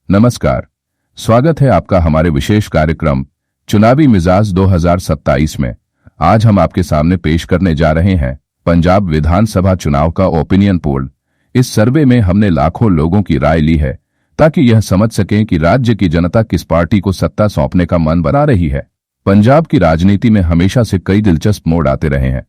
नमस्कार, स्वागत है आपका हमारे विशेष कार्यक्रम चुनावी मिजाज 2027 में। आज हम आपके सामने पेश करने जा रहे हैं पंजाब विधानसभा चुनाव का ओपिनियन पोल। इस सर्वे में हमने लाखों लोगों की राय ली है ताकि यह समझ सकें कि राज्य की जनता किस पार्टी को सत्ता सौंपने का मन बना रही है। पंजाब की राजनीति में हमेशा से कई दिलचस्प मोड़ आते रहे हैं।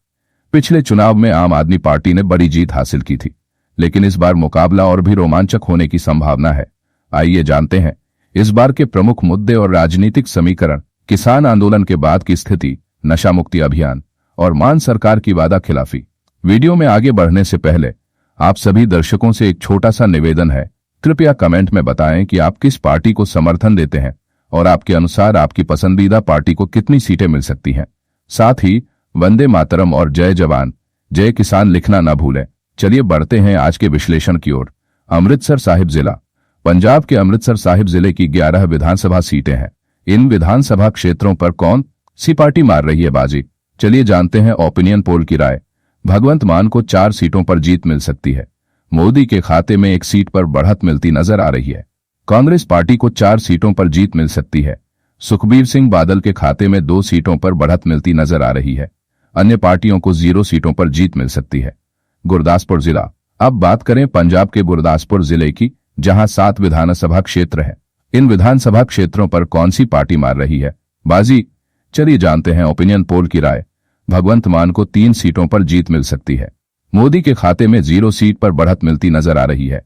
पिछले चुनाव में आम आदमी पार्टी ने बड़ी जीत हासिल की थी, लेकिन इस बार मुकाबला और भी रोमांचक होने की संभावना है। आइए जानते हैं इस बार के प्रमुख मुद्दे और राजनीतिक समीकरण, किसान आंदोलन के बाद की स्थिति, नशा मुक्ति अभियान और मान सरकार की वादा खिलाफी। वीडियो में आगे बढ़ने से पहले आप सभी दर्शकों से एक छोटा सा निवेदन है, कृपया कमेंट में बताएं कि आप किस पार्टी को समर्थन देते हैं और आपके अनुसार आपकी पसंदीदा पार्टी को कितनी सीटें मिल सकती हैं। साथ ही वंदे मातरम और जय जवान जय किसान लिखना न भूलें। चलिए बढ़ते हैं आज के विश्लेषण की ओर। अमृतसर साहिब जिला। पंजाब के अमृतसर साहिब जिले की 11 विधानसभा सीटें हैं। इन विधानसभा क्षेत्रों पर कौन सी पार्टी मार रही है बाजी, चलिए जानते हैं ओपिनियन पोल की राय। भगवंत मान को 4 सीटों पर जीत मिल सकती है। मोदी के खाते में 1 सीट पर बढ़त मिलती नजर आ रही है। कांग्रेस पार्टी को 4 सीटों पर जीत मिल सकती है। सुखबीर सिंह बादल के खाते में 2 सीटों पर बढ़त मिलती नजर आ रही है। अन्य पार्टियों को 0 सीटों पर जीत मिल सकती है। गुरदासपुर जिला। अब बात करें पंजाब के गुरदासपुर जिले की, जहां 7 विधानसभा क्षेत्र हैं। इन विधानसभा क्षेत्रों पर कौन सी पार्टी मार रही है बाजी, चलिए जानते हैं ओपिनियन पोल की राय। भगवंत मान को 3 सीटों पर जीत मिल सकती है। मोदी के खाते में 0 सीट पर बढ़त मिलती नजर आ रही है।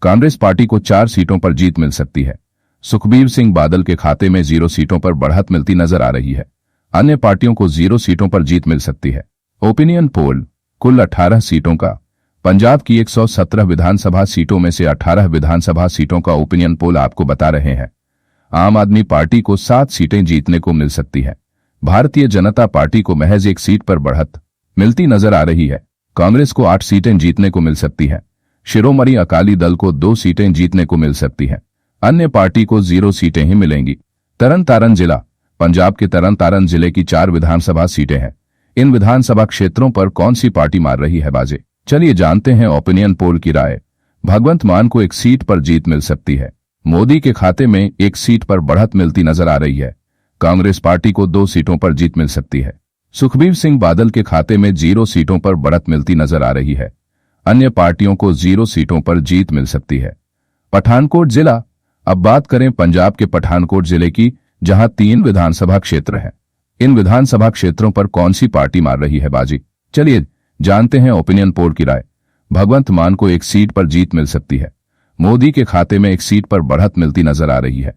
कांग्रेस पार्टी को 4 सीटों पर जीत मिल सकती है। सुखबीर सिंह बादल के खाते में 0 सीटों पर बढ़त मिलती नजर आ रही है। अन्य पार्टियों को 0 सीटों पर जीत मिल सकती है। Opinion poll. कुल 18 सीटों का। पंजाब की 117 विधानसभा सीटों में से 18 विधानसभा सीटों का ओपिनियन पोल आपको बता रहे हैं। आम आदमी पार्टी को 7 सीटें जीतने को मिल सकती है। भारतीय जनता पार्टी को महज 1 सीट पर बढ़त मिलती नजर आ रही है। कांग्रेस को 8 सीटें जीतने को मिल सकती है। शिरोमणि अकाली दल को 2 सीटें जीतने को मिल सकती है। अन्य पार्टी को 0 सीटें ही मिलेंगी। तरन तारण जिला। पंजाब के तरन तारण जिले की 4 विधानसभा सीटें हैं। इन विधानसभा क्षेत्रों पर कौन सी पार्टी मार रही है बाजी, चलिए जानते हैं ओपिनियन पोल की राय। भगवंत मान को 1 सीट पर जीत मिल सकती है। मोदी के खाते में 1 सीट पर बढ़त मिलती नजर आ रही है। कांग्रेस पार्टी को 2 सीटों पर जीत मिल सकती है। सुखबीर सिंह बादल के खाते में 0 सीटों पर बढ़त मिलती नजर आ रही है। अन्य पार्टियों को 0 सीटों पर जीत मिल सकती है। पठानकोट जिला। अब बात करें पंजाब के पठानकोट जिले की, जहां 3 विधानसभा क्षेत्र हैं। इन विधानसभा क्षेत्रों पर कौन सी पार्टी मार रही है बाजी, चलिए जानते हैं ओपिनियन पोल की राय। भगवंत मान को 1 सीट पर जीत मिल सकती है। मोदी के खाते में 1 सीट पर बढ़त मिलती नजर आ रही है।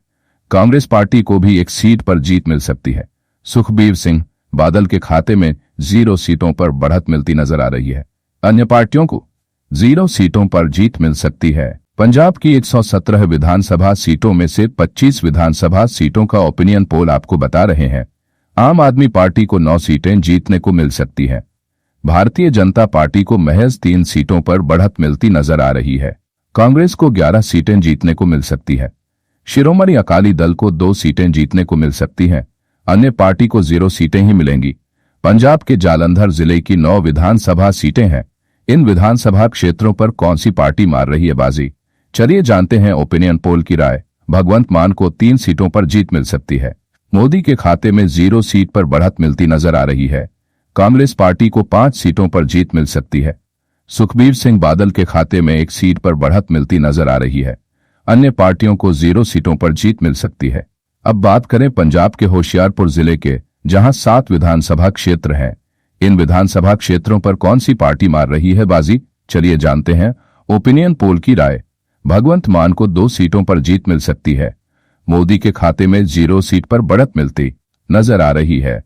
कांग्रेस पार्टी को भी 1 सीट पर जीत मिल सकती है। सुखबीर सिंह बादल के खाते में 0 सीटों पर बढ़त मिलती नजर आ रही है। अन्य पार्टियों को 0 सीटों पर जीत मिल सकती है। पंजाब की 117 विधानसभा सीटों में से 25 विधानसभा सीटों का ओपिनियन पोल आपको बता रहे हैं। आम आदमी पार्टी को 9 सीटें जीतने को मिल सकती है। भारतीय जनता पार्टी को महज 3 सीटों पर बढ़त मिलती नजर आ रही है। कांग्रेस को 11 सीटें जीतने को मिल सकती है। शिरोमणि अकाली दल को 2 सीटें जीतने को मिल सकती हैं। अन्य पार्टी को 0 सीटें ही मिलेंगी। पंजाब के जालंधर जिले की 9 विधानसभा सीटें हैं। इन विधानसभा क्षेत्रों पर कौन सी पार्टी मार रही है बाजी, चलिए जानते हैं ओपिनियन पोल की राय। भगवंत मान को 3 सीटों पर जीत मिल सकती है। मोदी के खाते में 0 सीट पर बढ़त मिलती नजर आ रही है। कांग्रेस पार्टी को 5 सीटों पर जीत मिल सकती है। सुखबीर सिंह बादल के खाते में 1 सीट पर बढ़त मिलती नजर आ रही है। अन्य पार्टियों को 0 सीटों पर जीत मिल सकती है। अब बात करें पंजाब के होशियारपुर जिले के, जहां 7 विधानसभा क्षेत्र हैं। इन विधानसभा क्षेत्रों पर कौन सी पार्टी मार रही है बाजी, चलिए जानते हैं ओपिनियन पोल की राय। भगवंत मान को 2 सीटों पर जीत मिल सकती है। मोदी के खाते में 0 सीट पर बढ़त मिलती नजर आ रही है।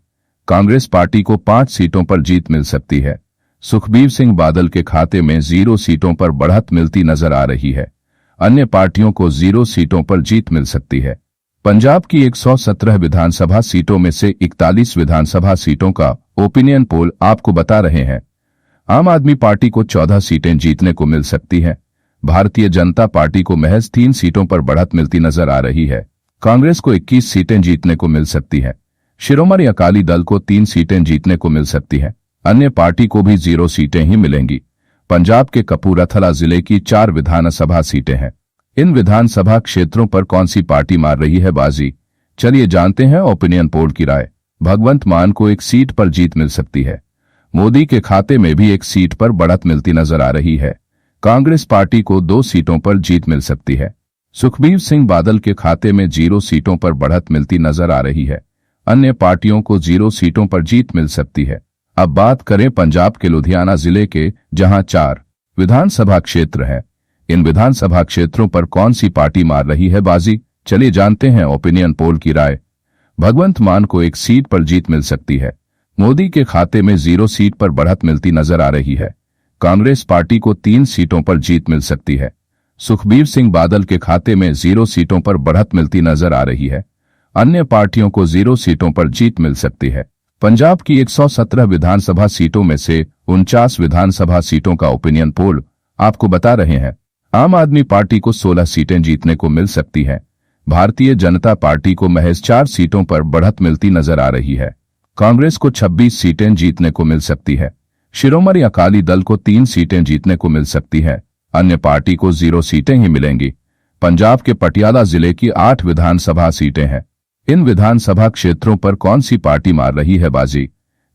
कांग्रेस पार्टी को 5 सीटों पर जीत मिल सकती है। सुखबीर सिंह बादल के खाते में 0 सीटों पर बढ़त मिलती नजर आ रही है। अन्य पार्टियों को 0 सीटों पर जीत मिल सकती है। पंजाब की 117 विधानसभा सीटों में से 41 विधानसभा सीटों का ओपिनियन पोल आपको बता रहे हैं। आम आदमी पार्टी को 14 सीटें जीतने को मिल सकती हैं। भारतीय जनता पार्टी को महज 3 सीटों पर बढ़त मिलती नजर आ रही है। कांग्रेस को 21 सीटें जीतने को मिल सकती है। शिरोमणि अकाली दल को 3 सीटें जीतने को मिल सकती हैं। अन्य पार्टी को भी 0 सीटें ही मिलेंगी। पंजाब के कपूरथला जिले की 4 विधानसभा सीटें हैं। इन विधानसभा क्षेत्रों पर कौन सी पार्टी मार रही है बाजी? चलिए जानते हैं ओपिनियन पोल की राय। भगवंत मान को एक सीट पर जीत मिल सकती है। मोदी के खाते में भी एक सीट पर बढ़त मिलती नजर आ रही है। कांग्रेस पार्टी को 2 सीटों पर जीत मिल सकती है। सुखबीर सिंह बादल के खाते में 0 सीटों पर बढ़त मिलती नजर आ रही है। अन्य पार्टियों को 0 सीटों पर जीत मिल सकती है। अब बात करें पंजाब के लुधियाना जिले के, जहां 4 विधानसभा क्षेत्र हैं। इन विधानसभा क्षेत्रों पर कौन सी पार्टी मार रही है बाजी? चलिए जानते हैं ओपिनियन पोल की राय। भगवंत मान को एक सीट पर जीत मिल सकती है। मोदी के खाते में 0 सीट पर बढ़त मिलती नजर आ रही है। कांग्रेस पार्टी को 3 सीटों पर जीत मिल सकती है। सुखबीर सिंह बादल के खाते में 0 सीटों पर बढ़त मिलती नजर आ रही है। अन्य पार्टियों को 0 सीटों पर जीत मिल सकती है। पंजाब की 117 विधानसभा सीटों में से 49 विधानसभा सीटों का ओपिनियन पोल आपको बता रहे हैं। आम आदमी पार्टी को 16 सीटें जीतने को मिल सकती हैं। भारतीय जनता पार्टी को महज 4 सीटों पर बढ़त मिलती नजर आ रही है। कांग्रेस को 26 सीटें जीतने को मिल सकती है। शिरोमणि अकाली दल को 3 सीटें जीतने को मिल सकती है। अन्य पार्टी को 0 सीटें ही मिलेंगी। पंजाब के पटियाला जिले की 8 विधानसभा सीटें हैं। इन विधानसभा क्षेत्रों पर कौन सी पार्टी मार रही है बाजी?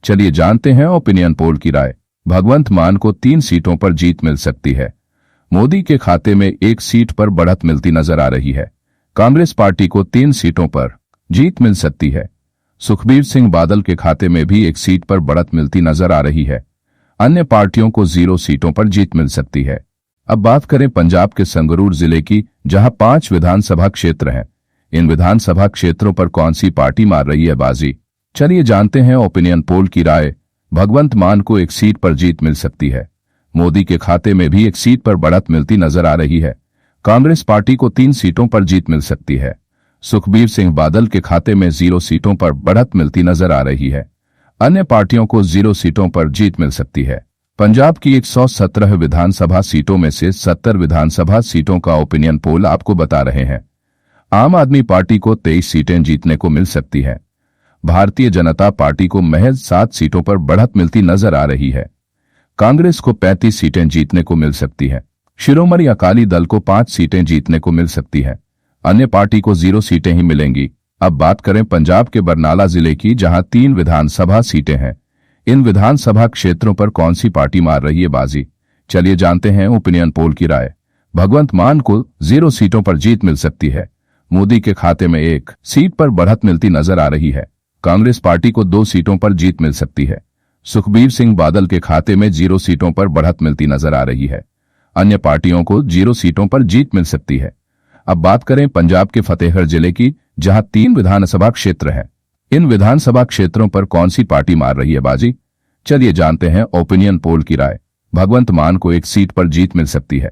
चलिए जानते हैं ओपिनियन पोल की राय। भगवंत मान को 3 सीटों पर जीत मिल सकती है। मोदी के खाते में 1 सीट पर बढ़त मिलती नजर आ रही है। कांग्रेस पार्टी को 3 सीटों पर जीत मिल सकती है। सुखबीर सिंह बादल के खाते में भी 1 सीट पर बढ़त मिलती नजर आ रही है। अन्य पार्टियों को 0 सीटों पर जीत मिल सकती है। अब बात करें पंजाब के संगरूर जिले की, जहां 5 विधानसभा क्षेत्र हैं। इन विधानसभा क्षेत्रों पर कौन सी पार्टी मार रही है बाजी? चलिए जानते हैं ओपिनियन पोल की राय। भगवंत मान को 1 सीट पर जीत मिल सकती है। मोदी के खाते में भी 1 सीट पर बढ़त मिलती नजर आ रही है। कांग्रेस पार्टी को 3 सीटों पर जीत मिल सकती है। सुखबीर सिंह बादल के खाते में 0 सीटों पर बढ़त मिलती नजर आ रही है। अन्य पार्टियों को 0 सीटों पर जीत मिल सकती है। पंजाब की 117 विधानसभा सीटों में से 70 विधानसभा सीटों का ओपिनियन पोल आपको बता रहे हैं। आम आदमी पार्टी को 23 सीटें जीतने को मिल सकती है। भारतीय जनता पार्टी को महज 7 सीटों पर बढ़त मिलती नजर आ रही है। कांग्रेस को 35 सीटें जीतने को मिल सकती है। शिरोमणि अकाली दल को 5 सीटें जीतने को मिल सकती है। अन्य पार्टी को 0 सीटें ही मिलेंगी। अब बात करें पंजाब के बरनाला जिले की, जहां 3 विधानसभा सीटें हैं। इन विधानसभा क्षेत्रों पर कौन सी पार्टी मार रही है बाजी? चलिए जानते हैं ओपिनियन पोल की राय। भगवंत मान को 0 सीटों पर जीत मिल सकती है। मोदी के खाते में 1 सीट पर बढ़त मिलती नजर आ रही है। कांग्रेस पार्टी को 2 सीटों पर जीत मिल सकती है। सुखबीर सिंह बादल के खाते में 0 सीटों पर बढ़त मिलती नजर आ रही है। अन्य पार्टियों को 0 सीटों पर जीत मिल सकती है। अब बात करें पंजाब के फतेहगढ़ जिले की, जहां 3 विधानसभा क्षेत्र हैं। इन विधानसभा क्षेत्रों पर कौन सी पार्टी मार रही है बाजी? चलिए जानते हैं ओपिनियन पोल की राय। भगवंत मान को 1 सीट पर जीत मिल सकती है।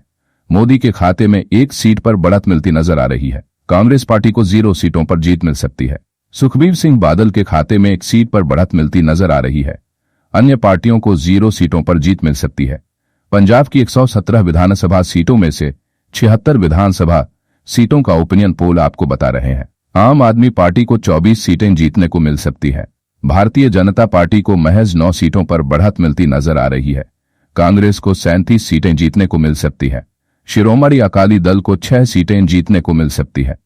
मोदी के खाते में 1 सीट पर बढ़त मिलती नजर आ रही है। कांग्रेस पार्टी को 0 सीटों पर जीत मिल सकती है। सुखबीर सिंह बादल के खाते में 1 सीट पर बढ़त मिलती नजर आ रही है। अन्य पार्टियों को 0 सीटों पर जीत मिल सकती है। पंजाब की 117 विधानसभा सीटों में से 76 विधानसभा सीटों का ओपिनियन पोल आपको बता रहे हैं। आम आदमी पार्टी को 24 सीटें जीतने को मिल सकती है। भारतीय जनता पार्टी को महज 9 सीटों पर बढ़त मिलती नजर आ रही है। कांग्रेस को 37 सीटें जीतने को मिल सकती है। शिरोमणि अकाली दल को 6 सीटें जीतने को मिल सकती है।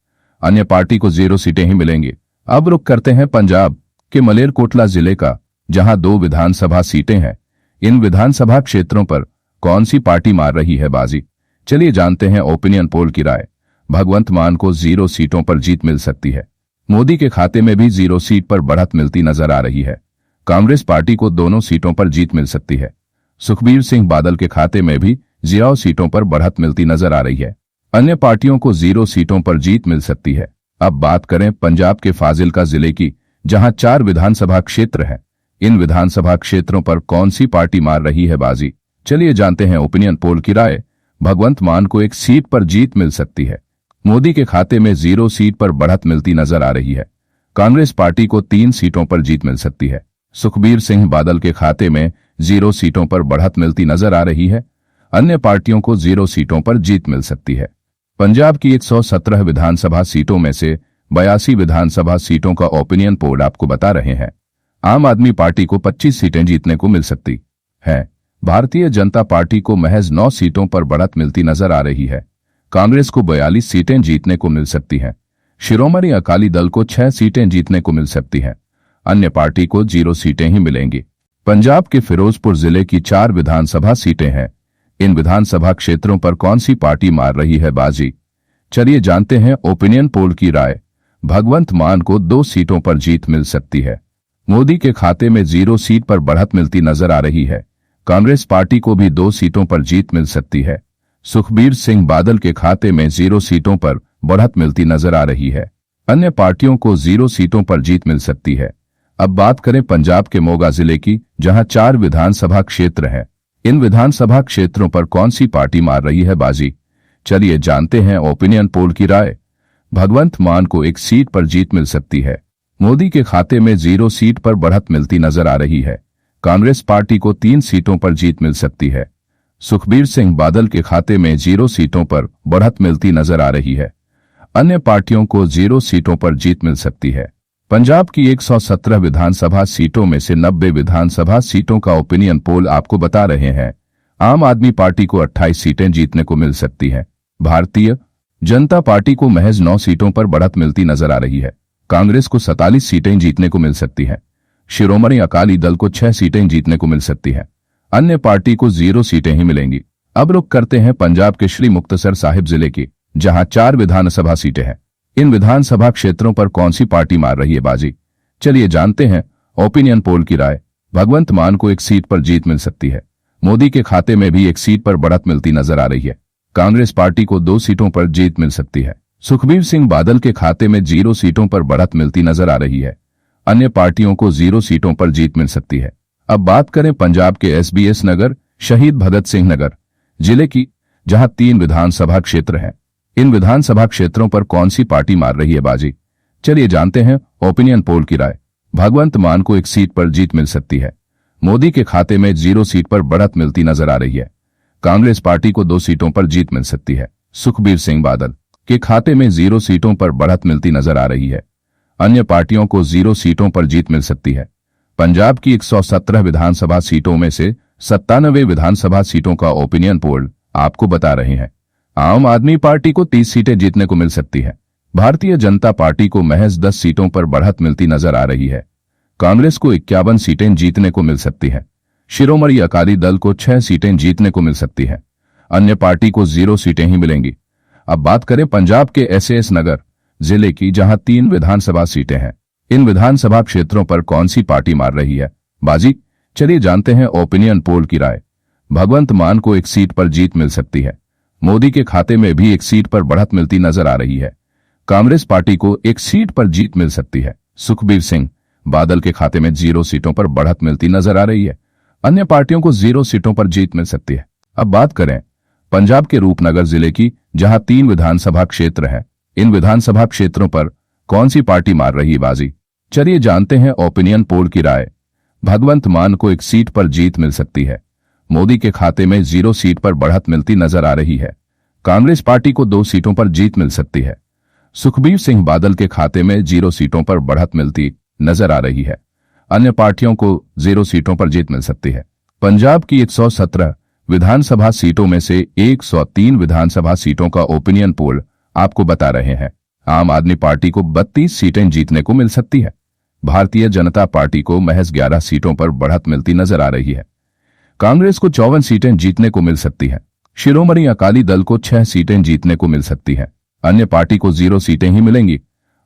अन्य पार्टी को 0 सीटें ही मिलेंगी। अब रुख करते हैं पंजाब के मलेरकोटला जिले का, जहां 2 विधानसभा सीटें हैं। इन विधानसभा क्षेत्रों पर कौन सी पार्टी मार रही है बाजी? चलिए जानते हैं ओपिनियन पोल की राय। भगवंत मान को 0 सीटों पर जीत मिल सकती है। मोदी के खाते में भी 0 सीट पर बढ़त मिलती नजर आ रही है। कांग्रेस पार्टी को दोनों सीटों पर जीत मिल सकती है। सुखबीर सिंह बादल के खाते में भी 0 सीटों पर बढ़त मिलती नजर आ रही है। अन्य पार्टियों को 0 सीटों पर जीत मिल सकती है। अब बात करें पंजाब के फाजिल्का जिले की, जहां 4 विधानसभा क्षेत्र हैं। इन विधानसभा क्षेत्रों पर कौन सी पार्टी मार रही है बाजी? चलिए जानते हैं ओपिनियन पोल की राय। भगवंत मान को 1 सीट पर जीत मिल सकती है। मोदी के खाते में 0 सीट पर बढ़त मिलती नजर आ रही है। कांग्रेस पार्टी को 3 सीटों पर जीत मिल सकती है। सुखबीर सिंह बादल के खाते में 0 सीटों पर बढ़त मिलती नजर आ रही है। अन्य पार्टियों को 0 सीटों पर जीत मिल सकती है। पंजाब की 117 विधानसभा सीटों में से 82 विधानसभा सीटों का ओपिनियन पोल आपको बता रहे हैं। आम आदमी पार्टी को 25 सीटें जीतने को मिल सकती है। भारतीय जनता पार्टी को महज 9 सीटों पर बढ़त मिलती नजर आ रही है। कांग्रेस को 42 सीटें जीतने को मिल सकती हैं। शिरोमणि अकाली दल को 6 सीटें जीतने को मिल सकती हैं। अन्य पार्टी को 0 सीटें ही मिलेंगी। पंजाब के फिरोजपुर जिले की 4 विधानसभा सीटें हैं। इन विधानसभा क्षेत्रों पर कौन सी पार्टी मार रही है बाजी? चलिए जानते हैं ओपिनियन पोल की राय। भगवंत मान को 2 सीटों पर जीत मिल सकती है। मोदी के खाते में 0 सीट पर बढ़त मिलती नजर आ रही है। कांग्रेस पार्टी को भी 2 सीटों पर जीत मिल सकती है। सुखबीर सिंह बादल के खाते में 0 सीटों पर बढ़त मिलती नजर आ रही है। अन्य पार्टियों को 0 सीटों पर जीत मिल सकती है। अब बात करें पंजाब के मोगा जिले की, जहां 4 विधानसभा क्षेत्र हैं। इन विधानसभा क्षेत्रों पर कौन सी पार्टी मार रही है बाजी? चलिए जानते हैं ओपिनियन पोल की राय। भगवंत मान को 1 सीट पर जीत मिल सकती है। मोदी के खाते में 0 सीट पर बढ़त मिलती नजर आ रही है। कांग्रेस पार्टी को 3 सीटों पर जीत मिल सकती है। सुखबीर सिंह बादल के खाते में 0 सीटों पर बढ़त मिलती नजर आ रही है। अन्य पार्टियों को 0 सीटों पर जीत मिल सकती है। पंजाब की 117 विधानसभा सीटों में से 90 विधानसभा सीटों का ओपिनियन पोल आपको बता रहे हैं। आम आदमी पार्टी को 28 सीटें जीतने को मिल सकती हैं। भारतीय जनता पार्टी को महज 9 सीटों पर बढ़त मिलती नजर आ रही है। कांग्रेस को 47 सीटें जीतने को मिल सकती हैं। शिरोमणि अकाली दल को 6 सीटें जीतने को मिल सकती हैं। अन्य पार्टी को 0 सीटें ही मिलेंगी। अब रुक करते हैं पंजाब के श्री मुक्तसर साहिब जिले की, जहां 4 विधानसभा सीटें हैं। इन विधानसभा क्षेत्रों पर कौन सी पार्टी मार रही है बाजी? चलिए जानते हैं ओपिनियन पोल की राय। भगवंत मान को 1 सीट पर जीत मिल सकती है। मोदी के खाते में भी 1 सीट पर बढ़त मिलती नजर आ रही है। कांग्रेस पार्टी को 2 सीटों पर जीत मिल सकती है। सुखबीर सिंह बादल के खाते में 0 सीटों पर बढ़त मिलती नजर आ रही है। अन्य पार्टियों को 0 सीटों पर जीत मिल सकती है। अब बात करें पंजाब के SBS नगर शहीद भगत सिंह नगर जिले की, जहां 3 विधानसभा क्षेत्र हैं। इन विधानसभा क्षेत्रों पर कौन सी पार्टी मार रही है बाजी? चलिए जानते हैं ओपिनियन पोल की राय। भगवंत मान को 1 सीट पर जीत मिल सकती है। मोदी के खाते में 0 सीट पर बढ़त मिलती नजर आ रही है। कांग्रेस पार्टी को 2 सीटों पर जीत मिल सकती है। सुखबीर सिंह बादल के खाते में 0 सीटों पर बढ़त मिलती नजर आ रही है। अन्य पार्टियों को 0 सीटों पर जीत मिल सकती है। पंजाब की 117 विधानसभा सीटों में से 97 विधानसभा सीटों का ओपिनियन पोल आपको बता रहे हैं। आम आदमी पार्टी को 30 सीटें जीतने को मिल सकती है। भारतीय जनता पार्टी को महज 10 सीटों पर बढ़त मिलती नजर आ रही है। कांग्रेस को 51 सीटें जीतने को मिल सकती है। शिरोमणि अकाली दल को 6 सीटें जीतने को मिल सकती है। अन्य पार्टी को 0 सीटें ही मिलेंगी। अब बात करें पंजाब के SAS नगर जिले की, जहां 3 विधानसभा सीटें हैं। इन विधानसभा क्षेत्रों पर कौन सी पार्टी मार रही है बाजी? चलिए जानते हैं ओपिनियन पोल की राय। भगवंत मान को 1 सीट पर जीत मिल सकती है। मोदी के खाते में भी 1 सीट पर बढ़त मिलती नजर आ रही है। कांग्रेस पार्टी को 1 सीट पर जीत मिल सकती है। सुखबीर सिंह बादल के खाते में 0 सीटों पर बढ़त मिलती नजर आ रही है। अन्य पार्टियों को 0 सीटों पर जीत मिल सकती है। अब बात करें पंजाब के रूपनगर जिले की, जहां 3 विधानसभा क्षेत्र हैं। इन विधानसभा क्षेत्रों पर कौन सी पार्टी मार रही है बाजी? चलिए जानते हैं ओपिनियन पोल की राय। भगवंत मान को 1 सीट पर जीत मिल सकती है। मोदी के खाते में 0 सीट पर बढ़त मिलती नजर आ रही है। कांग्रेस पार्टी को 2 सीटों पर जीत मिल सकती है। सुखबीर सिंह बादल के खाते में 0 सीटों पर बढ़त मिलती नजर आ रही है। अन्य पार्टियों को 0 सीटों पर जीत मिल सकती है। पंजाब की 117 विधानसभा सीटों में से 103 विधानसभा सीटों का ओपिनियन पोल आपको बता रहे हैं। आम आदमी पार्टी को 32 सीटें जीतने को मिल सकती है। भारतीय जनता पार्टी को महज 11 सीटों पर बढ़त मिलती नजर आ रही है। कांग्रेस को 54 सीटें जीतने को मिल सकती है। शिरोमणि अकाली दल को 6 सीटें जीतने को मिल सकती है। अन्य पार्टी को 0 सीटें ही मिलेंगी।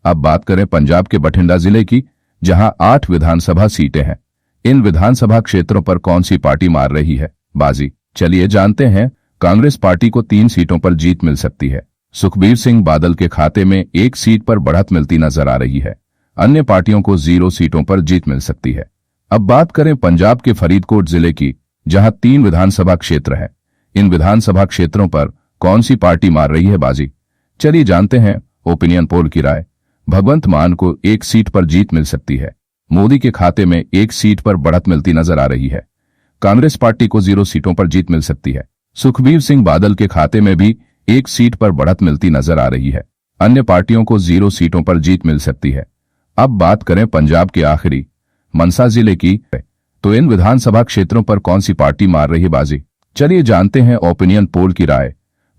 अब बात करें पंजाब के बठिंडा जिले की, जहां 8 विधानसभा सीटें हैं। इन विधानसभा क्षेत्रों पर कौन सी पार्टी मार रही है बाजी? चलिए जानते हैं। कांग्रेस पार्टी को 3 सीटों पर जीत मिल सकती है। सुखबीर सिंह बादल के खाते में 1 सीट पर बढ़त मिलती नजर आ रही है। अन्य पार्टियों को 0 सीटों पर जीत मिल सकती है। अब बात करें पंजाब के फरीदकोट जिले की, जहां 3 विधानसभा क्षेत्र हैं। इन विधानसभा क्षेत्रों पर कौन सी पार्टी मार रही है बाजी? चलिए जानते हैं ओपिनियन पोल की राय। भगवंत मान को 1 सीट पर जीत मिल सकती है। मोदी के खाते में 1 सीट पर बढ़त मिलती नजर आ रही है। कांग्रेस पार्टी को 0 सीटों पर जीत मिल सकती है। सुखबीर सिंह बादल के खाते में भी 1 सीट पर बढ़त मिलती नजर आ रही है। अन्य पार्टियों को 0 सीटों पर जीत मिल सकती है। अब बात करें पंजाब के आखिरी मनसा जिले की, तो इन विधानसभा क्षेत्रों पर कौन सी पार्टी मार रही है बाजी? चलिए जानते हैं ओपिनियन पोल की राय।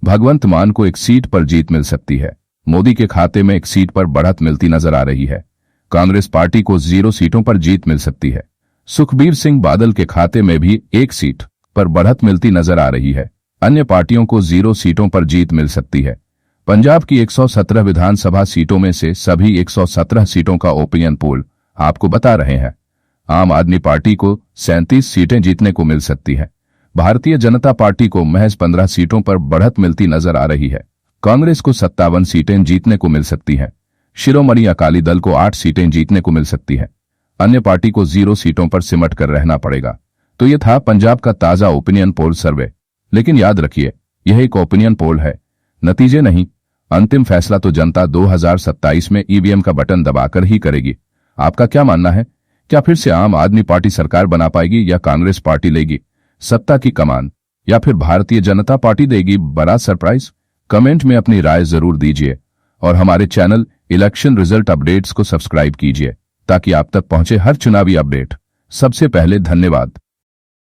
भगवंत मान को एक सीट पर जीत मिल सकती है। मोदी के खाते में एक सीट पर बढ़त मिलती नजर आ रही है। कांग्रेस पार्टी को 0 सीटों पर जीत मिल सकती है। सुखबीर सिंह बादल के खाते में भी 1 सीट पर बढ़त मिलती नजर आ रही है। अन्य पार्टियों को 0 सीटों पर जीत मिल सकती है। पंजाब की 117 विधानसभा सीटों में से सभी 117 सीटों का ओपिनियन पोल आपको बता रहे हैं। आम आदमी पार्टी को 37 सीटें जीतने को मिल सकती है। भारतीय जनता पार्टी को महज 15 सीटों पर बढ़त मिलती नजर आ रही है। कांग्रेस को 57 सीटें जीतने को मिल सकती हैं। शिरोमणि अकाली दल को 8 सीटें जीतने को मिल सकती है। अन्य पार्टी को 0 सीटों पर सिमट कर रहना पड़ेगा। तो यह था पंजाब का ताजा ओपिनियन पोल सर्वे। लेकिन याद रखिए, यह एक ओपिनियन पोल है, नतीजे नहीं। अंतिम फैसला तो जनता 2027 में ईवीएम का बटन दबाकर ही करेगी। आपका क्या मानना है? क्या फिर से आम आदमी पार्टी सरकार बना पाएगी या कांग्रेस पार्टी लेगी सत्ता की कमान, या फिर भारतीय जनता पार्टी देगी बड़ा सरप्राइज? कमेंट में अपनी राय जरूर दीजिए और हमारे चैनल इलेक्शन रिजल्ट अपडेट्स को सब्सक्राइब कीजिए ताकि आप तक पहुंचे हर चुनावी अपडेट सबसे पहले। धन्यवाद।